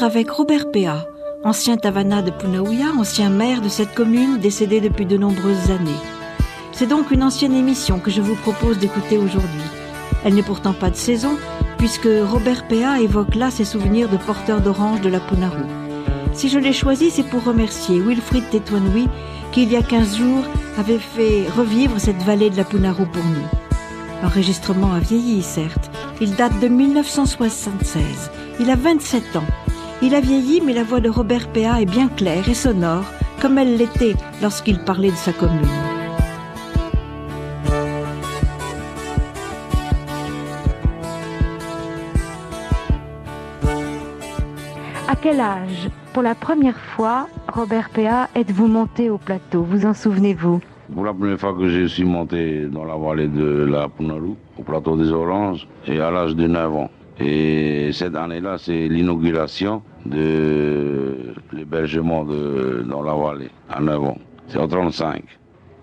rencontre avec Robert Péa, ancien Tavana de Punaouia, ancien maire de cette commune décédé depuis de nombreuses années. C'est donc une ancienne émission que je vous propose d'écouter aujourd'hui. Elle n'est pourtant pas de saison, puisque Robert Péa évoque là ses souvenirs de porteur d'orange de la Punarou. Si je l'ai choisi, c'est pour remercier Wilfried Tetouanoui, qui il y a 15 jours avait fait revivre cette vallée de la Punarou pour nous. L'enregistrement a vieilli, certes. Il date de 1976. Il a 27 ans. Il a vieilli, mais la voix de Robert Péa est bien claire et sonore, comme elle l'était lorsqu'il parlait de sa commune. À quel âge, pour la première fois, Robert Péa, êtes-vous monté au plateau? Vous en souvenez-vous? Pour la première fois que je suis monté dans la vallée de la Punarou, au plateau des Oranges, et à l'âge de 9 ans. Et cette année-là, c'est l'inauguration de l'hébergement dans la vallée, à 9 ans. C'est en 1935.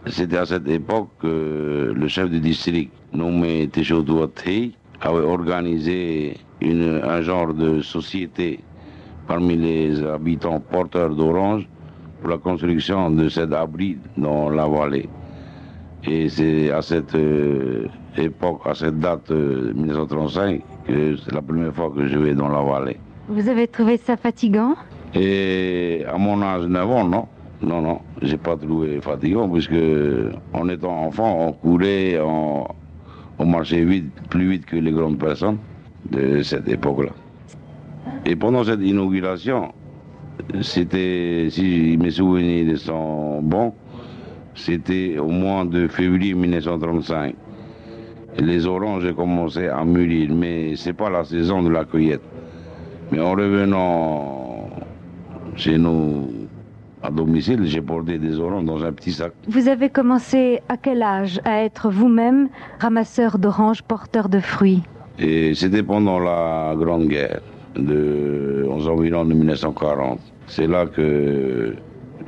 C'était à cette époque que le chef du district, nommé Teshotua Tei, avait organisé un genre de société parmi les habitants porteurs d'oranges pour la construction de cet abri dans la vallée. Et c'est à cette époque, à cette date 1935, que c'est la première fois que je vais dans la vallée. Vous avez trouvé ça fatigant? Et à mon âge 9 ans, non. Non, j'ai pas trouvé fatigant, puisque en étant enfant, on courait, on marchait vite, plus vite que les grandes personnes de cette époque-là. Et pendant cette inauguration, c'était, si mes souvenirs sont bons, c'était au mois de février 1935. Et les oranges commençaient à mûrir, mais c'est pas la saison de la cueillette. Mais en revenant chez nous à domicile, j'ai porté des oranges dans un petit sac. Vous avez commencé à quel âge à être vous-même ramasseur d'oranges, porteur de fruits? Et c'était pendant la Grande Guerre, aux environs de 1940. C'est là que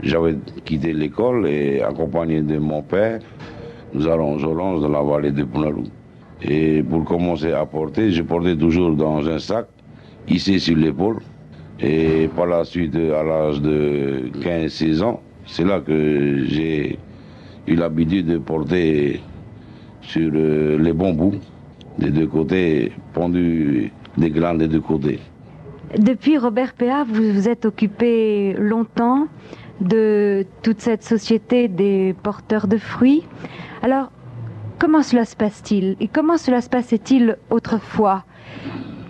j'avais quitté l'école et accompagné de mon père, nous allons aux oranges dans la vallée de Punarou. Et pour commencer à porter, je portais toujours dans un sac, hissé sur l'épaule. Et par la suite, à l'âge de 15-16 ans, c'est là que j'ai eu l'habitude de porter sur les bons bouts, des deux côtés, pendus des glandes des deux côtés. Depuis, Robert Péa, vous vous êtes occupé longtemps de toute cette société des porteurs de fruits. Alors, comment cela se passe-t-il? Et comment cela se passait-il autrefois?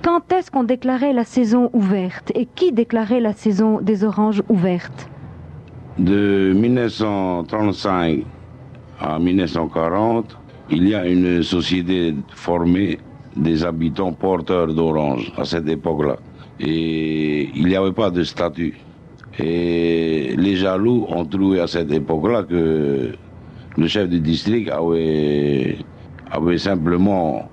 Quand est-ce qu'on déclarait la saison ouverte? Et qui déclarait la saison des oranges ouverte? De 1935 à 1940, il y a une société formée des habitants porteurs d'oranges à cette époque-là. Et il n'y avait pas de statut. Et les jaloux ont trouvé à cette époque-là que le chef du district avait simplement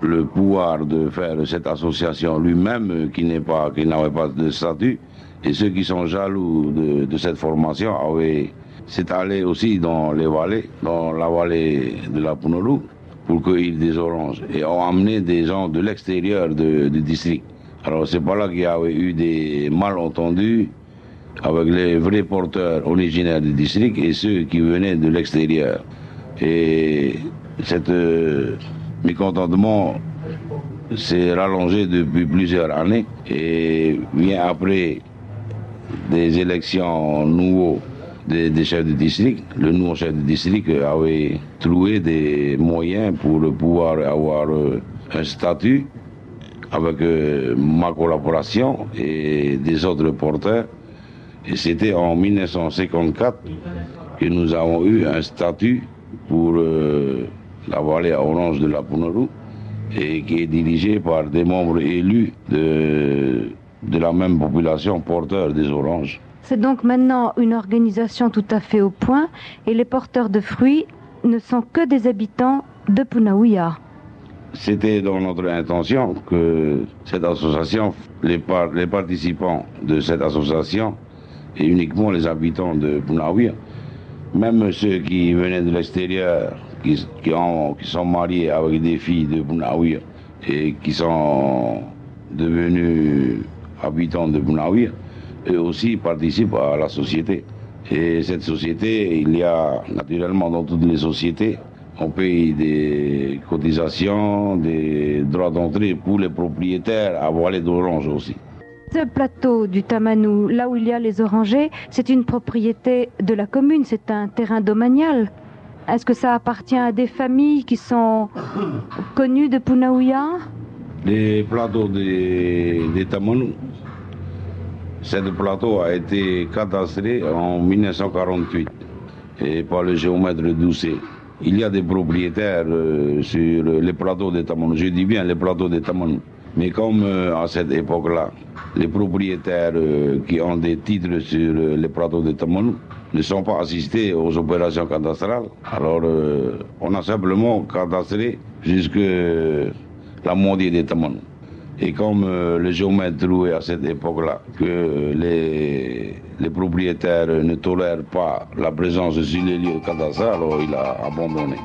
le pouvoir de faire cette association lui-même, qui n'avait pas de statut. Et ceux qui sont jaloux de cette formation s'est allé aussi dans les vallées, dans la vallée de la Punarou, pour cueillir des oranges. Et ont amené des gens de l'extérieur du district. Alors c'est pas là qu'il y avait eu des malentendus avec les vrais porteurs originaires du district et ceux qui venaient de l'extérieur. Et cet mécontentement s'est rallongé depuis plusieurs années et vient après des élections nouveaux des chefs de district. Le nouveau chef de district avait trouvé des moyens pour pouvoir avoir un statut avec ma collaboration et des autres porteurs. Et c'était en 1954 que nous avons eu un statut pour la vallée à orange de la Punarou et qui est dirigé par des membres élus de la même population porteurs des oranges. C'est donc maintenant une organisation tout à fait au point et les porteurs de fruits ne sont que des habitants de Punaouia. C'était dans notre intention que cette association, les participants de cette association, et uniquement les habitants de Punaouia, même ceux qui venaient de l'extérieur, qui sont mariés avec des filles de Punaouia et qui sont devenus habitants de Bounaouia, eux aussi participent à la société. Et cette société, il y a naturellement dans toutes les sociétés, on paye des cotisations, des droits d'entrée pour les propriétaires à voiler d'orange aussi. Ce plateau du Tamanou, là où il y a les orangers, c'est une propriété de la commune, c'est un terrain domanial. Est-ce que ça appartient à des familles qui sont connues de Punaouia? Les plateaux des Tamanou, ce plateau a été cadastré en 1948 et par le géomètre Doucet. Il y a des propriétaires sur les plateaux des Tamanou, je dis bien les plateaux des Tamanou. Mais comme à cette époque-là, les propriétaires qui ont des titres sur les plateaux des Tamanou ne sont pas assistés aux opérations cadastrales, alors on a simplement cadastré jusque la moitié des Tamanou. Et comme le géomètre trouvait à cette époque-là que les propriétaires ne tolèrent pas la présence sur les lieux cadastrales, alors il a abandonné.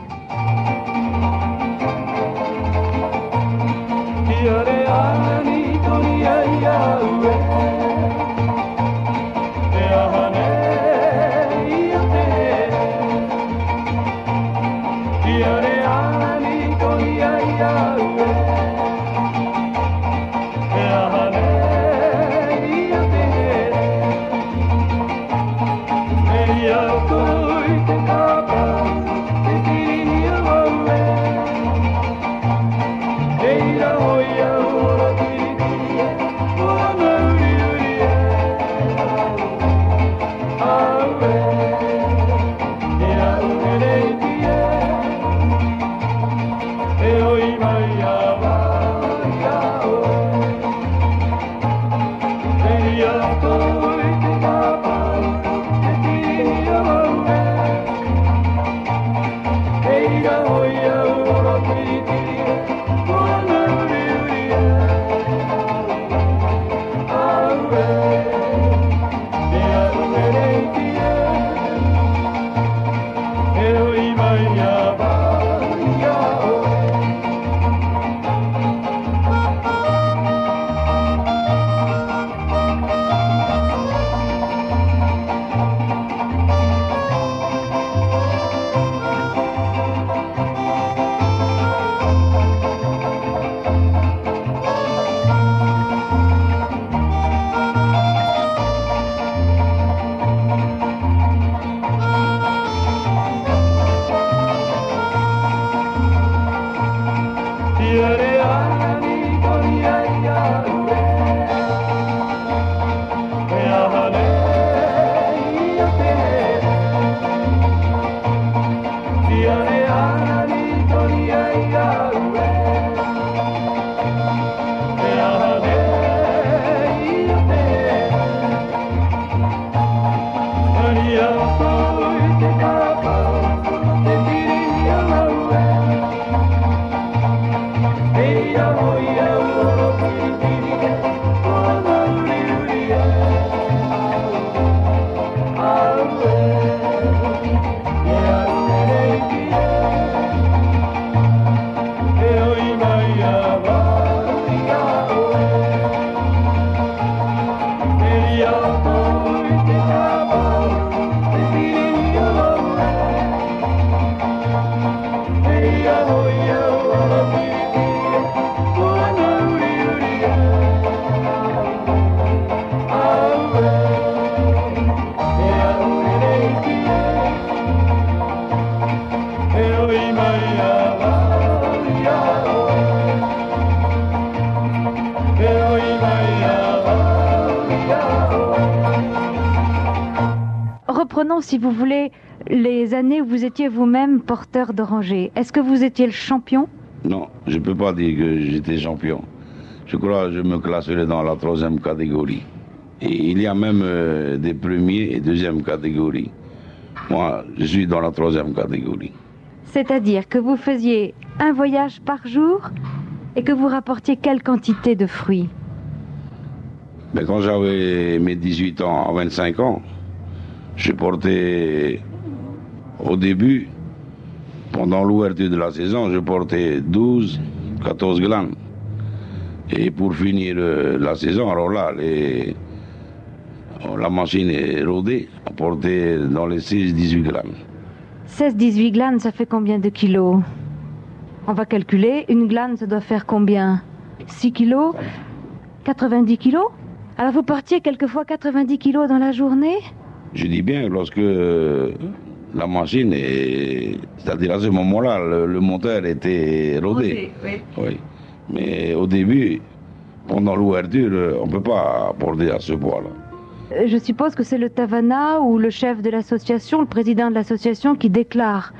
Reprenons, si vous voulez, les années où vous étiez vous-même porteur d'oranger. Est-ce que vous étiez le champion? Non, je ne peux pas dire que j'étais champion. Je crois que je me classerais dans la 3e catégorie. Et il y a même des premiers et 2e catégories. Moi, je suis dans la 3e catégorie. C'est-à-dire que vous faisiez un voyage par jour et que vous rapportiez quelle quantité de fruits? Mais quand j'avais mes 18 ans à 25 ans, je portais au début, pendant l'ouverture de la saison, je portais 12, 14 grammes. Et pour finir la saison, alors là, la machine est rodée, portée dans les 16-18 grammes. 16-18 glanes, ça fait combien de kilos? On va calculer. Une glane, ça doit faire combien? 6 kilos? 90 kilos? Alors vous portiez quelquefois 90 kilos dans la journée? Je dis bien, lorsque la machine c'est-à-dire à ce moment-là, le moteur était rodé. Oui. Mais au début, pendant l'ouverture, on ne peut pas porter à ce poids-là. Je suppose que c'est le Tavana ou le chef de l'association, le président de l'association qui déclare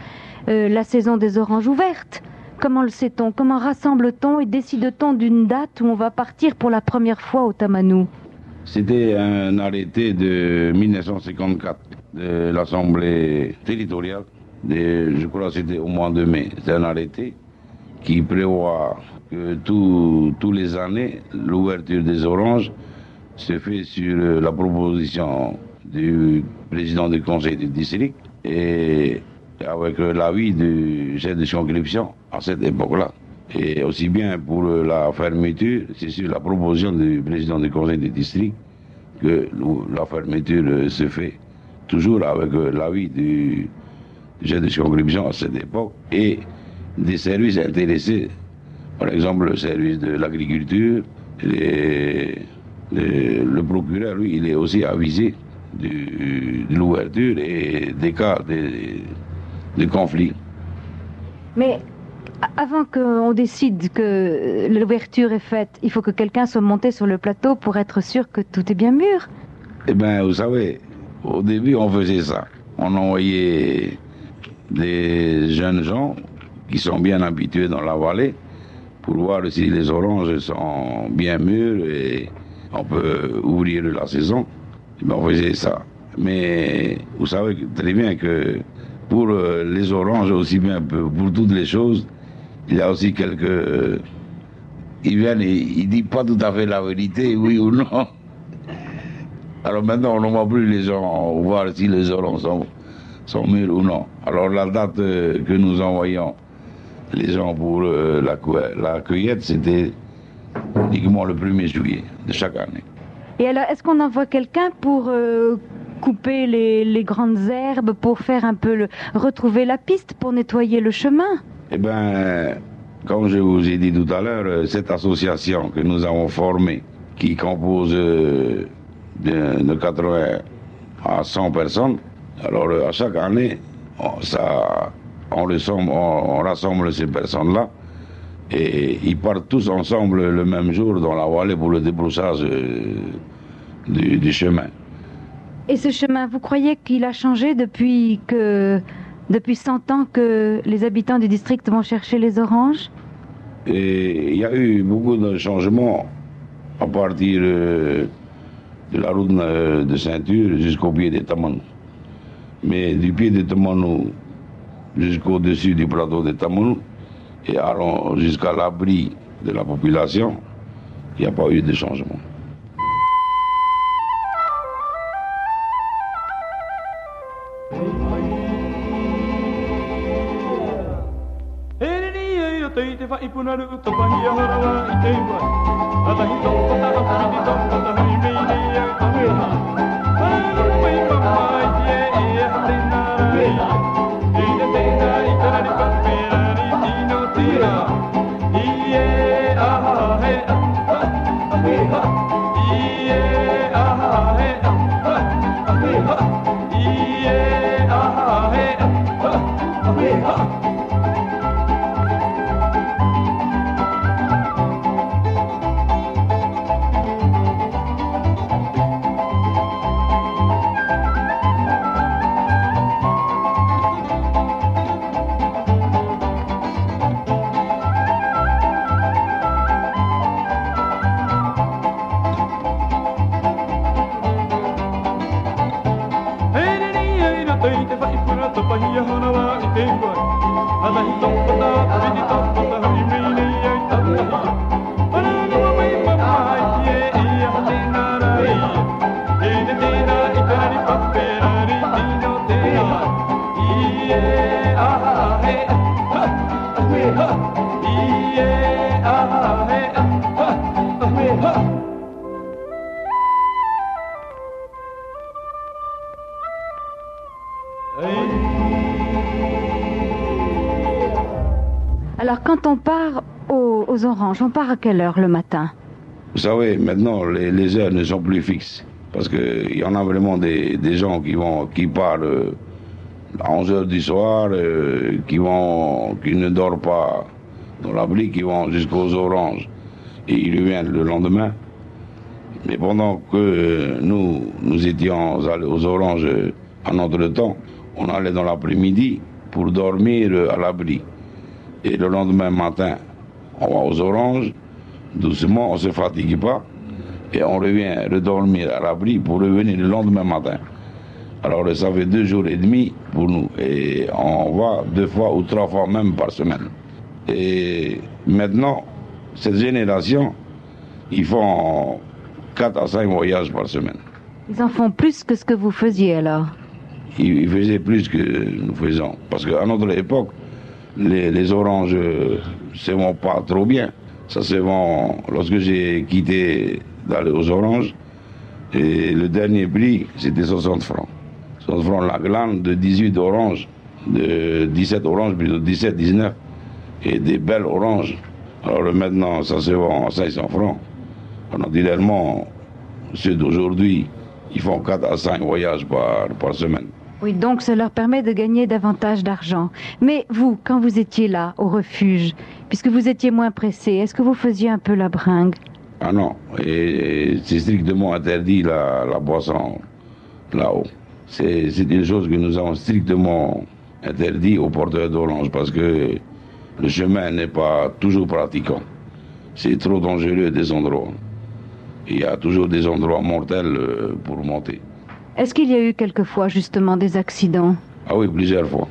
la saison des oranges ouvertes. Comment le sait-on? Comment rassemble-t-on et décide-t-on d'une date où on va partir pour la première fois au Tamanou? C'était un arrêté de 1954 de l'Assemblée territoriale. Je crois que c'était au mois de mai. C'est un arrêté qui prévoit que tous les années, l'ouverture des oranges se fait sur la proposition du président du conseil du district et avec l'avis du chef de circonscription à cette époque-là. Et aussi bien pour la fermeture, c'est sur la proposition du président du conseil du district que la fermeture se fait toujours avec l'avis du chef de circonscription à cette époque et des services intéressés, par exemple le service de l'agriculture, le procureur, lui, il est aussi avisé de l'ouverture et des cas de conflit. Mais avant qu'on décide que l'ouverture est faite, il faut que quelqu'un soit monté sur le plateau pour être sûr que tout est bien mûr. Eh bien, vous savez, au début, on faisait ça. On envoyait des jeunes gens qui sont bien habitués dans la vallée pour voir si les oranges sont bien mûres et on peut ouvrir la saison. Eh bien, on faisait ça. Mais vous savez très bien que pour les oranges, aussi bien pour toutes les choses, il y a aussi quelques... Ils viennent et ils disent pas tout à fait la vérité, oui ou non. Alors maintenant, on ne voit plus les gens voir si les oranges sont mûrs ou non. Alors la date que nous envoyons les gens pour la cueillette, c'était uniquement le 1er juillet de chaque année. Et alors, est-ce qu'on envoie quelqu'un pour couper les grandes herbes, pour faire un peu retrouver la piste, pour nettoyer le chemin? Eh bien, comme je vous ai dit tout à l'heure, cette association que nous avons formée, qui compose de 80 à 100 personnes, alors à chaque année, on rassemble ces personnes-là et ils partent tous ensemble le même jour dans la vallée pour le débroussage du chemin. Et ce chemin, vous croyez qu'il a changé depuis 100 ans que les habitants du district vont chercher les oranges? Et il y a eu beaucoup de changements à partir de la route de ceinture jusqu'au pied des Tamanou. Mais du pied des Tamanou jusqu'au-dessus du plateau des Tamanou et allant jusqu'à l'abri de la population, il n'y a pas eu de changement. Alors quand on part aux oranges, on part à quelle heure le matin? Vous savez, maintenant, les heures ne sont plus fixes. Parce qu'il y en a vraiment des gens qui partent à 11 heures du soir, qui ne dorment pas dans l'abri, qui vont jusqu'aux oranges. Et ils reviennent le lendemain. Mais pendant que nous étions allés aux oranges en notre temps, on allait dans l'après-midi pour dormir à l'abri. Et le lendemain matin, on va aux oranges, doucement, on ne se fatigue pas, et on revient redormir à l'abri pour revenir le lendemain matin. Alors ça fait 2 jours et demi pour nous, et on va 2 fois ou 3 fois même par semaine. Et maintenant, cette génération, ils font 4 à 5 voyages par semaine. Ils en font plus que ce que vous faisiez alors? Ils faisaient plus que nous faisons, parce qu'à notre époque, les oranges se vendent pas trop bien. Ça se vend, lorsque j'ai quitté d'aller aux oranges, et le dernier prix, c'était 60 francs. 60 francs la glande de 18 oranges, de 17 oranges, plutôt 17, 19, et des belles oranges. Alors maintenant, ça se vend à 500 francs. Naturellement, ceux d'aujourd'hui, ils font 4 à 5 voyages par semaine. Oui, donc ça leur permet de gagner davantage d'argent. Mais vous, quand vous étiez là, au refuge, puisque vous étiez moins pressé, est-ce que vous faisiez un peu la bringue? Ah non, et c'est strictement interdit la boisson là-haut. C'est une chose que nous avons strictement interdit aux porteurs d'orange parce que le chemin n'est pas toujours pratiquant. C'est trop dangereux des endroits. Il y a toujours des endroits mortels pour monter. Est-ce qu'il y a eu quelquefois justement des accidents? Ah oui, plusieurs fois.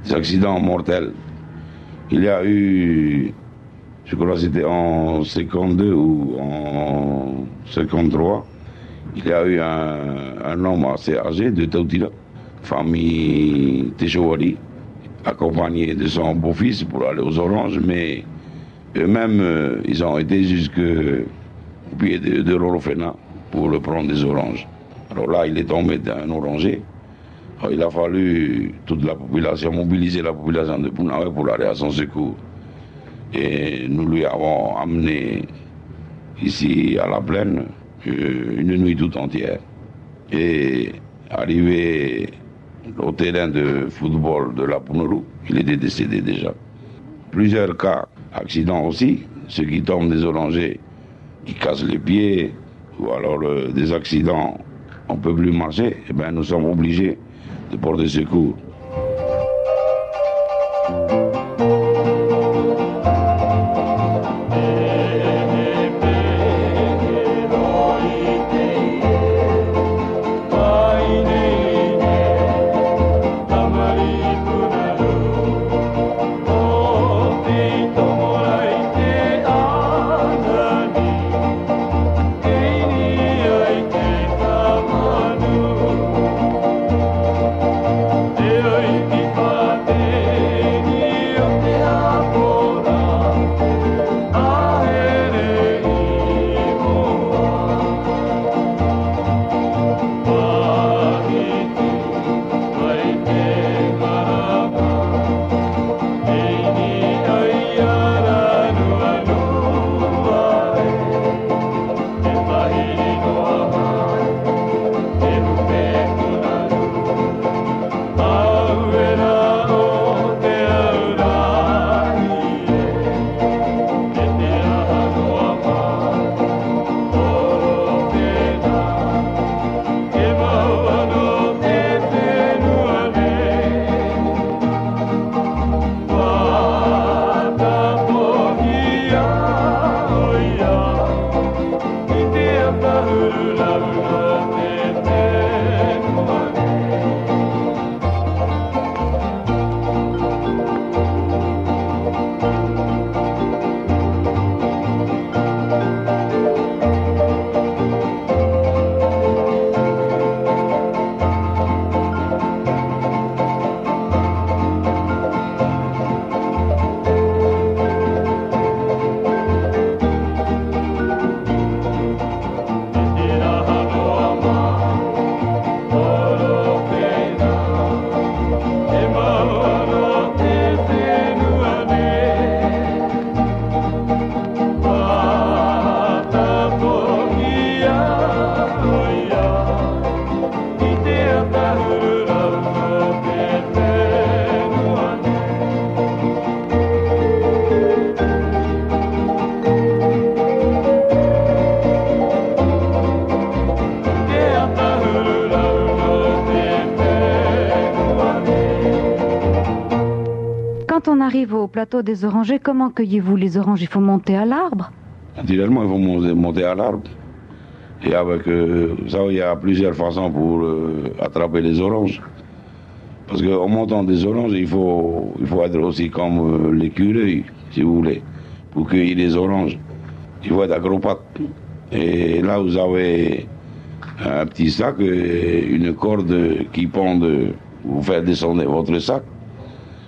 Des accidents mortels. Il y a eu, je crois que c'était en 52 ou en 53, il y a eu un homme assez âgé de Tautila, famille Téchouari, accompagné de son beau-fils pour aller aux oranges, mais eux-mêmes, ils ont été jusqu'au pied de Rorofena pour le prendre des oranges. Alors là, il est tombé d'un oranger. Alors, il a fallu toute la population, mobiliser la population de Punaoué pour aller à son secours. Et nous lui avons amené ici à la plaine une nuit toute entière. Et arrivé au terrain de football de la Punaoué, il était décédé déjà. Plusieurs cas, accidents aussi, ceux qui tombent des orangers, qui cassent les pieds, ou alors des accidents, on ne peut plus marcher, et bien nous sommes obligés de porter secours. arrive au plateau des orangers, comment cueillez-vous les oranges? Il faut monter à l'arbre? Naturellement, il faut monter à l'arbre. Et avec ça, il y a plusieurs façons pour attraper les oranges. Parce qu'en montant des oranges, il faut être aussi comme l'écureuil, si vous voulez, pour cueillir les oranges. Il faut être acrobate. Et là, vous avez un petit sac, une corde qui pend, vous fait descendre votre sac.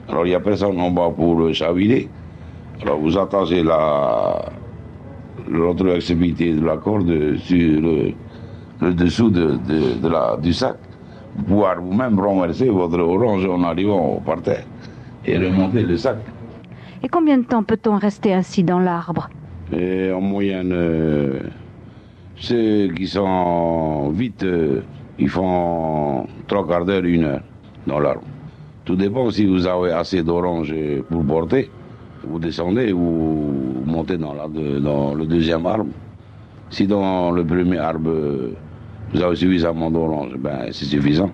Alors, il n'y a personne en bas pour chaviller. Alors, vous attachez l'autre extrémité de la corde sur le dessous du sac. Pour pouvoir vous-même renverser votre orange en arrivant par terre et remonter le sac. Et combien de temps peut-on rester assis dans l'arbre? Et en moyenne, ceux qui sont vite, ils font 3/4 d'heure, 1 heure dans l'arbre. Tout dépend si vous avez assez d'oranges pour porter. Vous descendez, vous montez dans le deuxième arbre. Si dans le premier arbre, vous avez suffisamment d'oranges, ben c'est suffisant.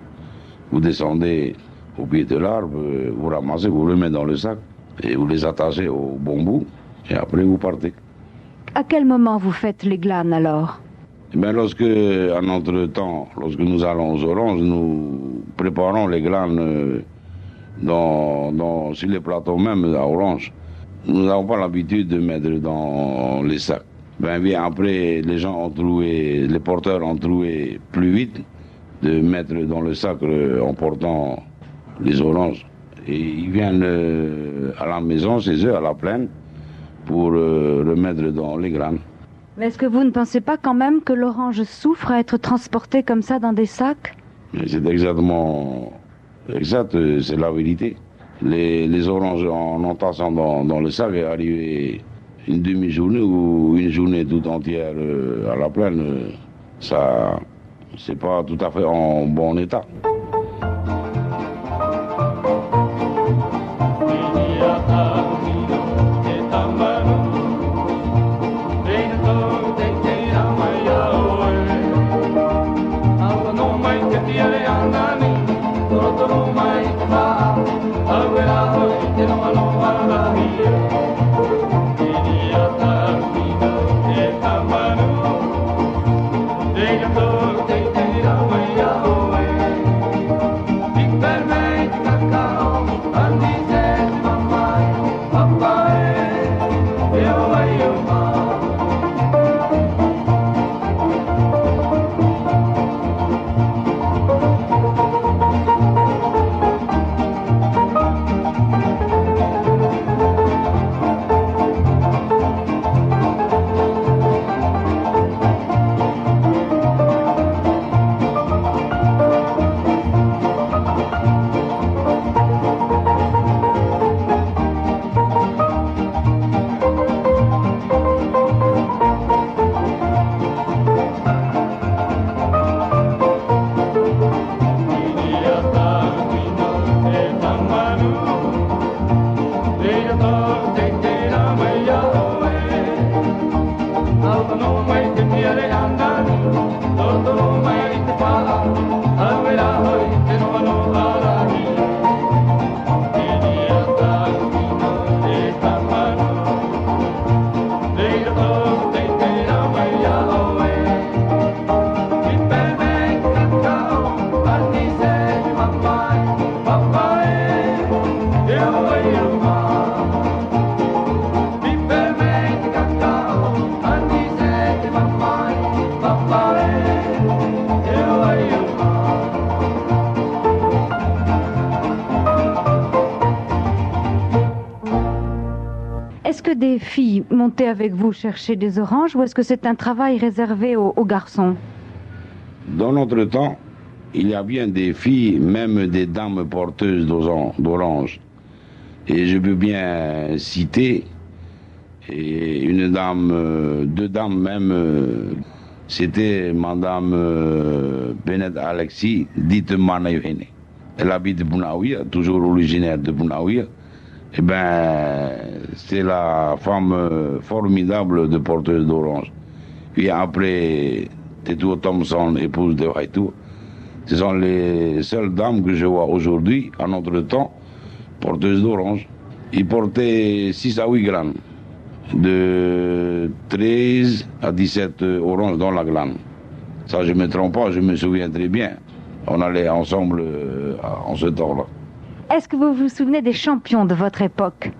Vous descendez au pied de l'arbre, vous ramassez, vous le mettez dans le sac et vous les attachez au bon bout et après vous partez. À quel moment vous faites les glanes alors? Ben lorsque, en notre temps, lorsque nous allons aux oranges, nous préparons les glanes sur les plateaux même à orange. Nous n'avons pas l'habitude de mettre dans les sacs. Bien après, les porteurs ont trouvé plus vite de mettre dans le sac en portant les oranges. Et ils viennent à la maison, chez eux, à la plaine, pour remettre dans les graines. Mais est-ce que vous ne pensez pas quand même que l'orange souffre à être transportée comme ça dans des sacs? Mais c'est exactement exact, c'est la vérité. Les oranges en entassant dans le sac est arrivé une demi-journée ou une journée tout entière à la plaine, ça, c'est pas tout à fait en bon état. Est-ce que des filles montaient avec vous chercher des oranges ou est-ce que c'est un travail réservé aux garçons? Dans notre temps, il y a bien des filles, même des dames porteuses d'oranges. Et je peux bien citer une dame, deux dames même, c'était Madame Benet Alexis, dite Manayvene. Elle habite Bounaouia, toujours originaire de Bounaouia. Eh bien, c'est la femme formidable de porteuse d'orange. Puis après, Tetuo Thompson, épouse de Waitou, ce sont les seules dames que je vois aujourd'hui, à notre temps, porteuses d'orange. il portait 6 à 8 grammes, de 13 à 17 oranges dans la glane. Ça, je ne me trompe pas, je me souviens très bien. On allait ensemble en ce temps-là. Est-ce que vous vous souvenez des champions de votre époque?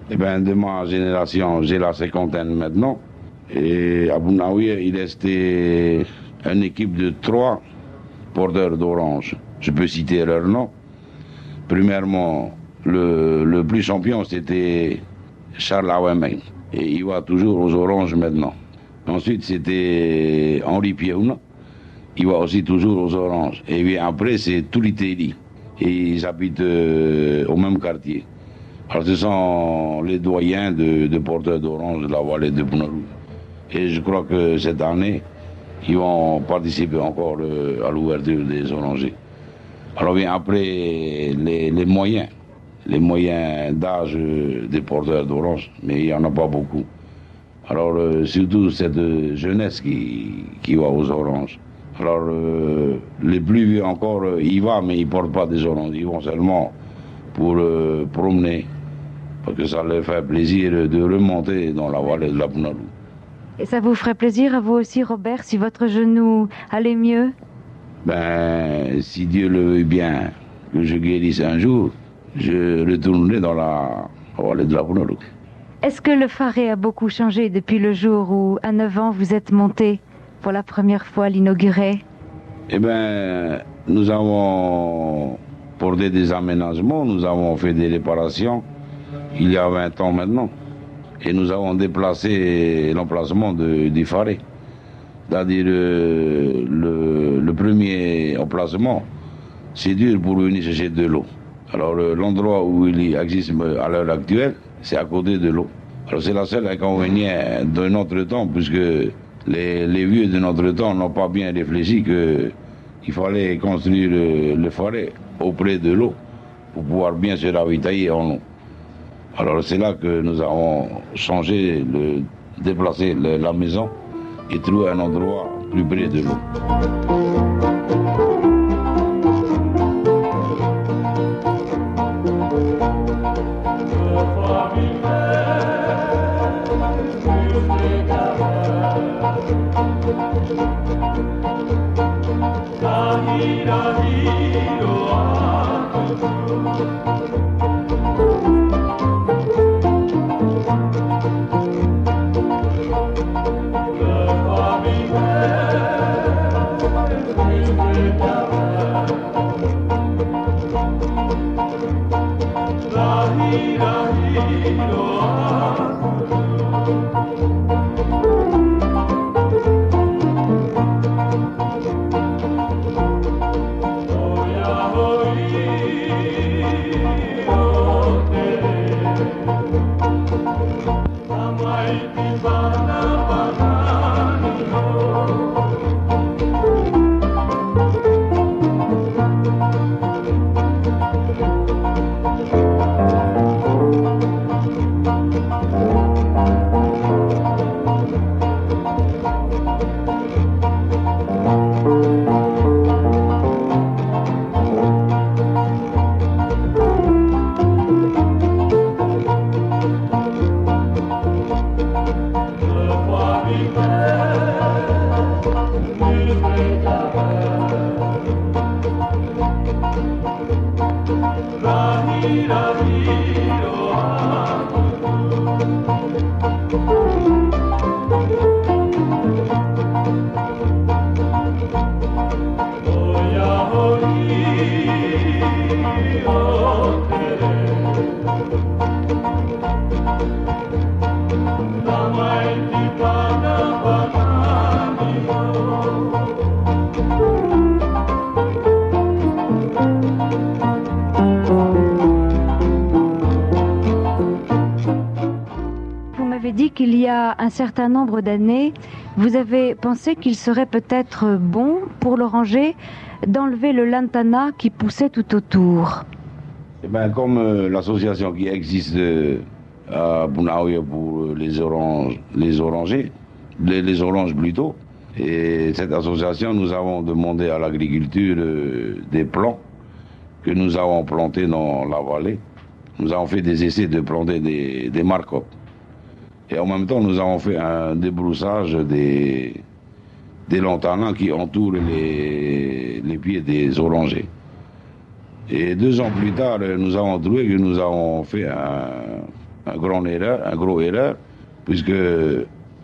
Eh bien, de ma génération, j'ai la cinquantaine maintenant. Et à Bounaouia, il restait une équipe de 3 porteurs d'orange. Je peux citer leurs noms. Premièrement, le plus champion, c'était Charles Awemeng. Et il va toujours aux oranges maintenant. Ensuite, c'était Henri Pieuna. Il va aussi toujours aux oranges. Et puis après, c'est Touliteli. Et ils habitent au même quartier. Alors, ce sont les doyens de porteurs d'orange de la vallée de Bounarou. Et je crois que cette année, ils vont participer encore à l'ouverture des orangers. Alors, bien après, les moyens d'âge des porteurs d'orange, mais il n'y en a pas beaucoup. Alors, surtout cette jeunesse qui va aux oranges. Alors, les plus vieux encore, ils vont, mais ils ne portent pas des oranges. Ils vont seulement pour promener, parce que ça leur fait plaisir de remonter dans la vallée de la Bounarou. Et ça vous ferait plaisir à vous aussi, Robert, si votre genou allait mieux? Ben, si Dieu le veut bien, que je guérisse un jour, je retournerai dans la vallée de la Bounarou. Est-ce que le Faré a beaucoup changé depuis le jour où, à 9 ans, vous êtes monté pour la première fois à l'inaugurer? Eh bien, nous avons porté des aménagements, nous avons fait des réparations il y a 20 ans maintenant. Et nous avons déplacé l'emplacement du Faré. C'est-à-dire le premier emplacement, c'est dur pour venir chercher de l'eau. Alors l'endroit où il existe à l'heure actuelle, c'est à côté de l'eau. Alors c'est la seule inconvénient de notre temps, puisque les vieux de notre temps n'ont pas bien réfléchi qu'il fallait construire le Faré auprès de l'eau pour pouvoir bien se ravitailler en eau. Alors c'est là que nous avons changé, déplacé la maison et trouvé un endroit plus près de l'eau. Qu'il y a un certain nombre d'années, vous avez pensé qu'il serait peut-être bon pour l'oranger d'enlever le lantana qui poussait tout autour. Eh bien, comme l'association qui existe à Bounaouia pour les orangers, les oranges plutôt, et cette association, nous avons demandé à l'agriculture des plants que nous avons plantés dans la vallée. nous avons fait des essais de planter des marcottes. Et en même temps, nous avons fait un débroussage des lantanins qui entourent les pieds des orangers. Et 2 ans plus tard, nous avons trouvé que nous avons fait un gros erreur, puisque,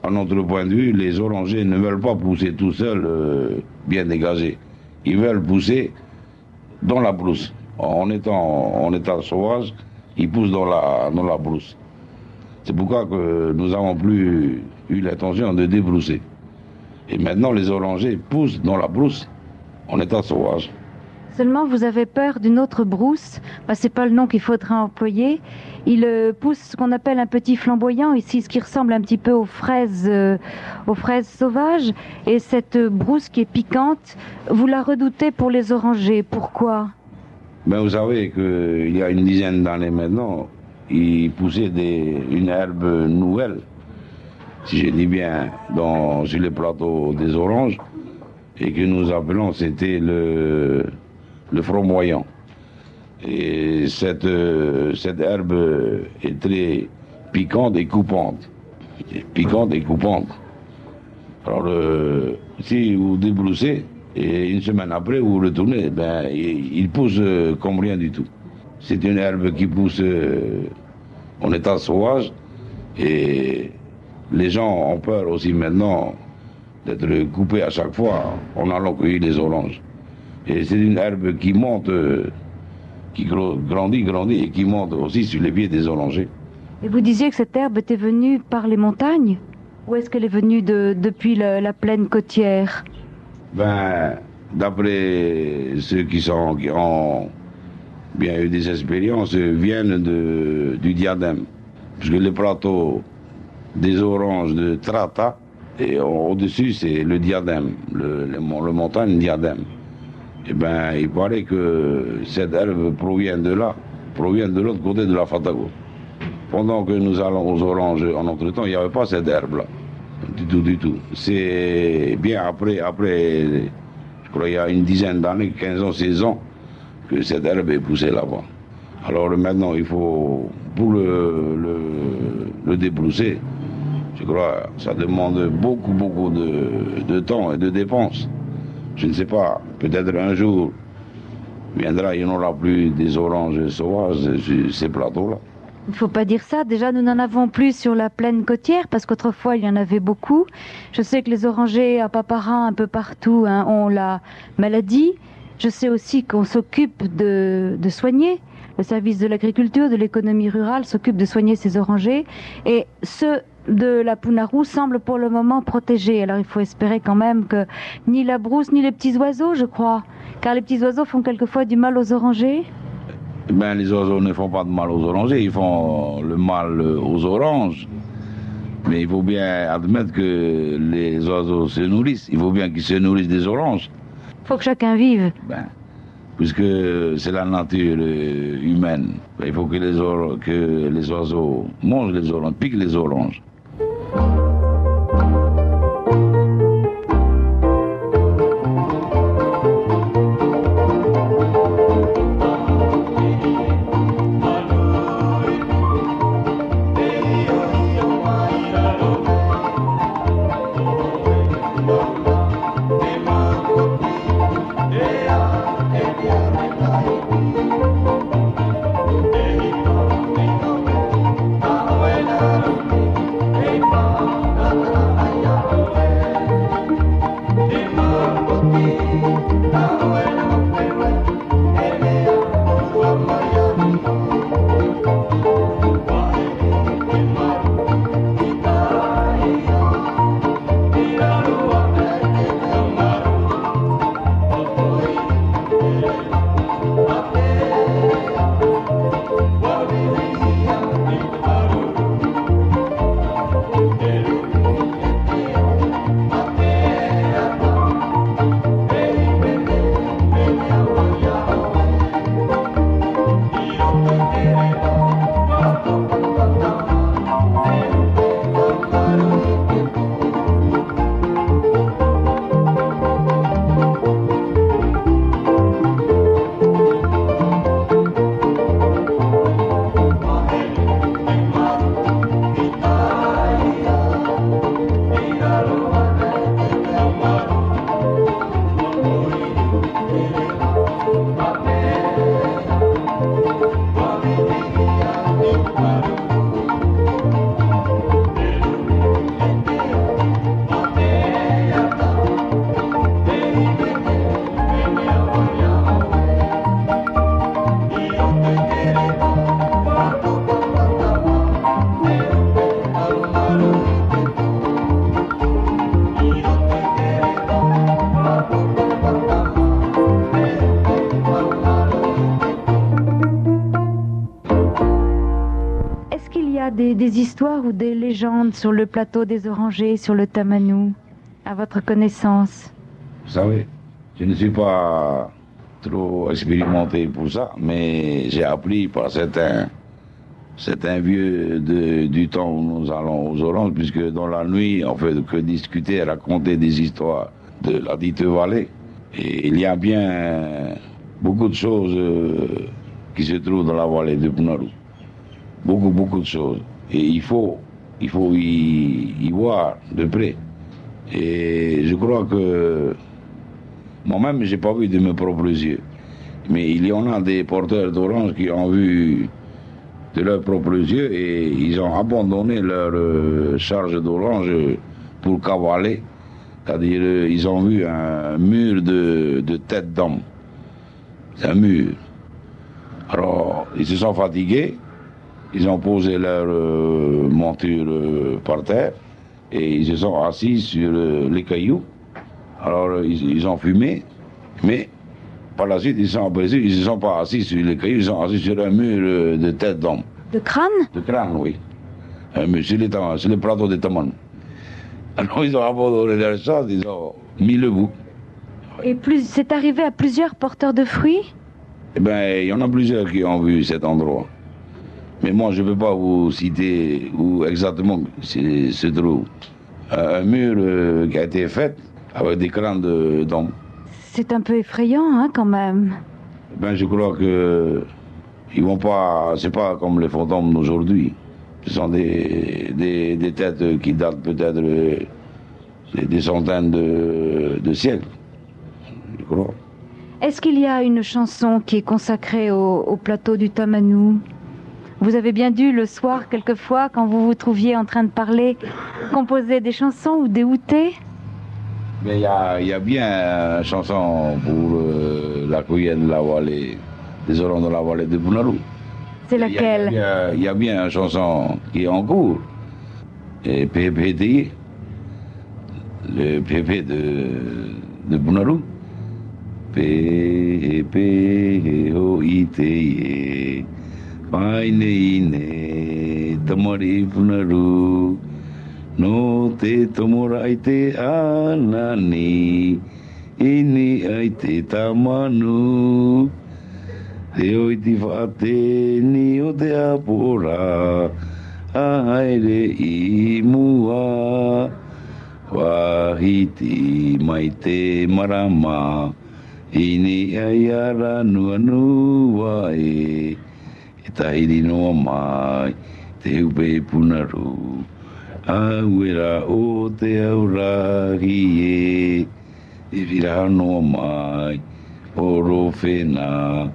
à notre point de vue, les orangers ne veulent pas pousser tout seuls, bien dégagés. Ils veulent pousser dans la brousse. En état sauvage, ils poussent dans la brousse. C'est pourquoi que nous n'avons plus eu l'intention de débrousser. Et maintenant, les orangers poussent dans la brousse en état sauvage. Seulement, vous avez peur d'une autre brousse. C'est pas le nom qu'il faudra employer. Il pousse ce qu'on appelle un petit flamboyant, ici, ce qui ressemble un petit peu aux fraises sauvages. Et cette brousse qui est piquante, vous la redoutez pour les orangers. Pourquoi ? Vous savez qu'il y a une dizaine d'années maintenant, ils poussaient une herbe nouvelle, si je dis bien, sur les plateaux des oranges, et que nous appelons, c'était le framboyant. Et cette herbe est très piquante et coupante. Alors, si vous débroussez, et une semaine après, vous retournez, il pousse comme rien du tout. C'est une herbe qui pousse en état sauvage, et les gens ont peur aussi maintenant d'être coupés à chaque fois en allant cueillir les oranges. Et c'est une herbe qui monte, qui grandit et qui monte aussi sur les pieds des orangers. Et vous disiez que cette herbe était venue par les montagnes ? Ou est-ce qu'elle est venue depuis la plaine côtière ? D'après ceux qui ont bien eu des expériences, viennent du diadème. Parce que les plateaux des oranges de Trata, et au-dessus c'est le diadème, le montagne diadème. Il paraît que cette herbe provient de l'autre côté de la Fatago. Pendant que nous allons aux oranges en notre temps, il n'y avait pas cette herbe-là. Du tout. C'est bien après, je crois il y a une dizaine d'années, 15 ans, 16 ans, que cette herbe est poussée là-bas. Alors maintenant, il faut, pour le débrousser, je crois, ça demande beaucoup de temps et de dépenses. Je ne sais pas, peut-être un jour viendra, il n'y en aura plus des oranges sauvages sur ces plateaux-là. Il ne faut pas dire ça. Déjà, nous n'en avons plus sur la plaine côtière, parce qu'autrefois, il y en avait beaucoup. Je sais que les orangers à Paparin, un peu partout, ont la maladie. Je sais aussi qu'on s'occupe de soigner. Le service de l'agriculture, de l'économie rurale s'occupe de soigner ces orangers. Et ceux de la Punarou semblent pour le moment protégés. Alors, il faut espérer quand même que ni la brousse, ni les petits oiseaux, je crois. Car les petits oiseaux font quelquefois du mal aux orangers. Les oiseaux ne font pas de mal aux orangers, ils font le mal aux oranges. Mais il faut bien admettre que les oiseaux se nourrissent. Il faut bien qu'ils se nourrissent des oranges. Il faut que chacun vive. Puisque c'est la nature humaine. Il faut que les oiseaux mangent les oranges, piquent les oranges. des histoires ou des légendes sur le plateau des Orangers, sur le Tamanou, à votre connaissance? Vous savez, je ne suis pas trop expérimenté pour ça, mais j'ai appris par certains vieux du temps où nous allons aux Oranges, puisque dans la nuit, on fait que discuter, raconter des histoires de la dite vallée. Et il y a bien beaucoup de choses qui se trouvent dans la vallée de Punarou. Beaucoup de choses. Et il faut y voir de près. Et je crois que moi-même, j'ai pas vu de mes propres yeux. Mais il y en a des porteurs d'orange qui ont vu de leurs propres yeux et ils ont abandonné leur charge d'orange pour cavaler. C'est-à-dire, ils ont vu un mur de têtes d'hommes. C'est un mur. Alors, ils se sont fatigués, ils ont posé leur monture par terre et ils se sont assis sur les cailloux. Alors, ils ont fumé, mais par la suite, ils ne se sont pas assis sur les cailloux, ils sont assis sur un mur de tête d'homme. De crâne? De crâne, oui. Un mur sur le plateau de Taman. Alors, ils ont abandonné leur chasse, ils ont mis le bout. Et c'est arrivé à plusieurs porteurs de fruits? Eh bien, il y en a plusieurs qui ont vu cet endroit. Mais moi, je ne peux pas vous citer où exactement se trouve. Un mur qui a été fait avec des crânes d'hommes. C'est un peu effrayant, hein, quand même. Eh bien, je crois que ils vont pas. C'est pas comme les fantômes d'aujourd'hui. Ce sont des têtes qui datent peut-être des centaines de siècles. Je crois. Est-ce qu'il y a une chanson qui est consacrée au plateau du Tamanou? Vous avez bien dû, le soir, quelquefois, quand vous vous trouviez en train de parler, composer des chansons ou des outils? Mais il y a bien une chanson pour la cueillette de la vallée, des oranges de la vallée de Punarou. C'est laquelle? Il y a bien une chanson qui est en cours. Et PPT, le PP de Punarou. P-P-O-I-T-E Paine ine Tamari Punarou No te tomorai te anani Ini ai te tamanu Te oiti whaate ni o te apora Ahaere i mua Wahiti mai te marama Ini ai ara nua nua e tahiri noa mai te upe Punarou Auera o te aurahi e whira noa mai oro whena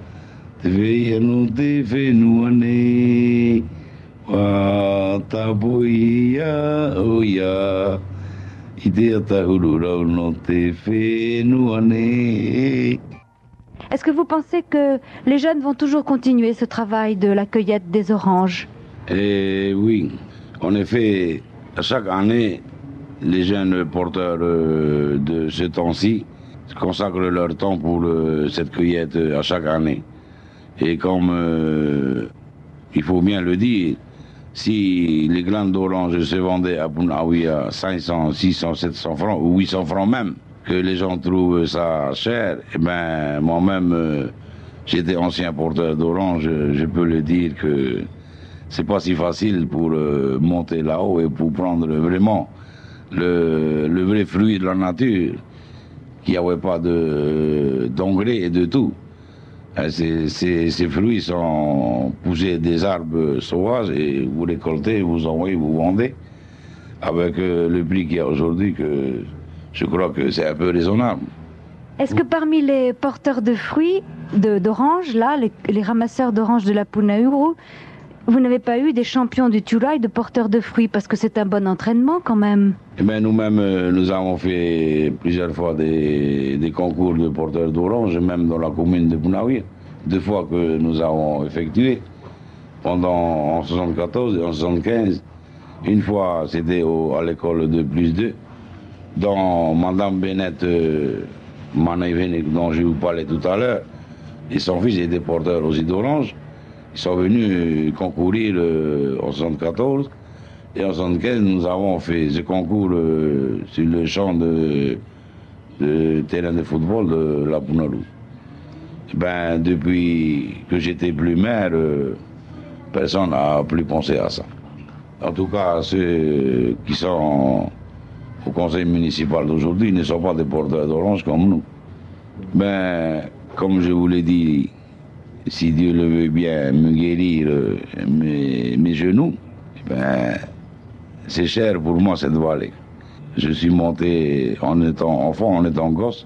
te veia no te whenua ne wa tapoia oia I te atahururau no te whenua ne. Est-ce que vous pensez que les jeunes vont toujours continuer ce travail de la cueillette des oranges? Oui, en effet, à chaque année, les jeunes porteurs de ce temps-ci consacrent leur temps pour cette cueillette à chaque année. Et comme il faut bien le dire, si les glandes d'orange se vendaient à Punaoui à 500, 600, 700 francs ou 800 francs même, que les gens trouvent ça cher, eh ben moi-même, j'étais ancien porteur d'orange, je peux le dire que c'est pas si facile pour monter là-haut et pour prendre vraiment le vrai fruit de la nature, qui n'avait pas d'engrais et de tout. Ces fruits sont poussés des arbres sauvages et vous récoltez, vous envoyez, vous vendez avec le prix qu'il y a aujourd'hui, que je crois que c'est un peu raisonnable. Est-ce que parmi les porteurs de fruits, d'oranges, là, les ramasseurs d'oranges de la Punaourou, vous n'avez pas eu des champions du Turaï de porteurs de fruits, parce que c'est un bon entraînement quand même? Eh bien, nous-mêmes, nous avons fait plusieurs fois des concours de porteurs d'oranges, même dans la commune de Punaoui. 2 fois que nous avons effectué, en 74 et en 75. Une fois, c'était à l'école de plus 2, dont Madame Bennett Manaïvenik, dont je vous parlais tout à l'heure, et son fils était porteur aussi d'orange. Ils sont venus concourir en 74. Et en 75, nous avons fait ce concours sur le champ de terrain de football de la Punarou. Ben, depuis que j'étais plus maire, personne n'a plus pensé à ça. En tout cas, ceux qui sont au conseil municipal d'aujourd'hui ne sont pas des porteurs d'orange comme nous. Ben, comme je vous l'ai dit, si Dieu le veut bien me guérir mes genoux, ben, c'est cher pour moi cette vallée. Je suis monté en étant enfant, en étant gosse.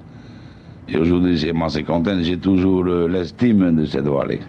Et aujourd'hui, j'ai ma cinquantaine, j'ai toujours l'estime de cette vallée.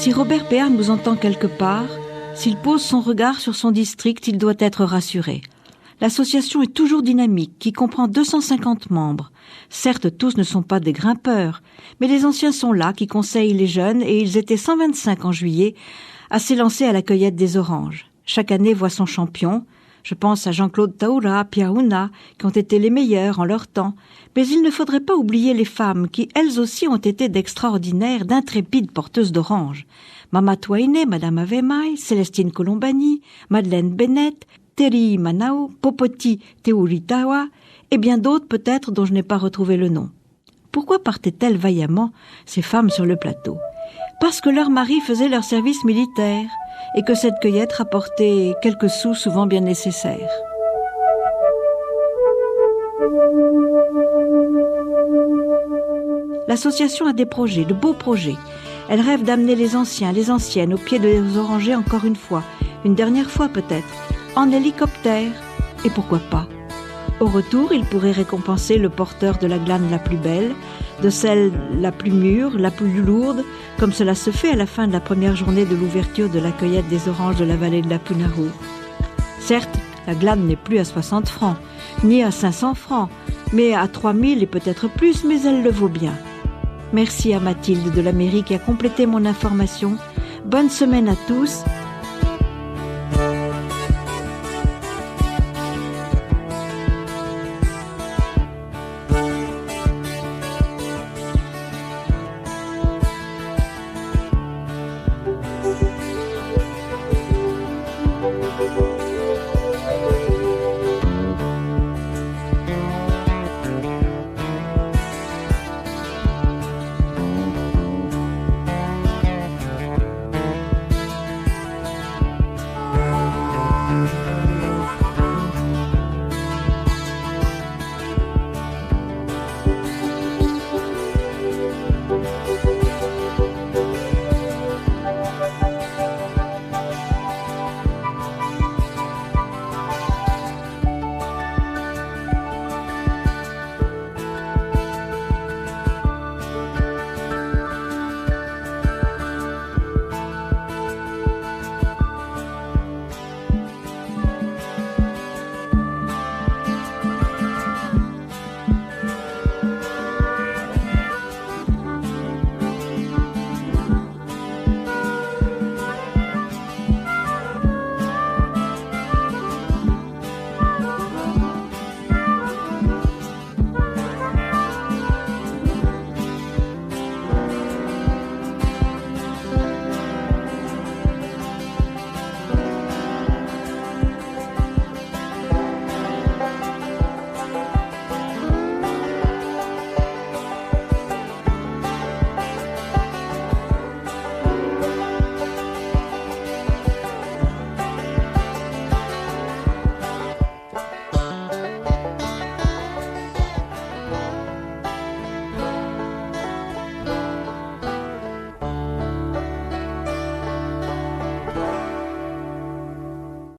Si Robert Péan nous entend quelque part, s'il pose son regard sur son district, il doit être rassuré. L'association est toujours dynamique, qui comprend 250 membres. Certes, tous ne sont pas des grimpeurs, mais les anciens sont là, qui conseillent les jeunes, et ils étaient 125 en juillet, à s'élancer à la cueillette des oranges. Chaque année voit son champion. Je pense à Jean-Claude Taoura, Piaouna, qui ont été les meilleurs en leur temps. Mais il ne faudrait pas oublier les femmes qui, elles aussi, ont été d'extraordinaires, d'intrépides porteuses d'oranges. Mama Twaine, Madame Avemaï, Célestine Colombani, Madeleine Bennett, Terry Manao, Popoti Teuritawa, et bien d'autres peut-être dont je n'ai pas retrouvé le nom. Pourquoi partaient-elles vaillamment, ces femmes, sur le plateau ? Parce que leurs maris faisaient leur service militaire, et que cette cueillette rapportait quelques sous souvent bien nécessaires. L'association a des projets, de beaux projets. Elle rêve d'amener les anciens, les anciennes au pied des orangers encore une fois, une dernière fois peut-être, en hélicoptère, et pourquoi pas. Au retour, il pourrait récompenser le porteur de la glane la plus belle, de celle la plus mûre, la plus lourde, comme cela se fait à la fin de la première journée de l'ouverture de la cueillette des oranges de la vallée de la Punarou. Certes, la glane n'est plus à 60 francs, ni à 500 francs, mais à 3000 et peut-être plus, mais elle le vaut bien. Merci à Mathilde de la mairie qui a complété mon information. Bonne semaine à tous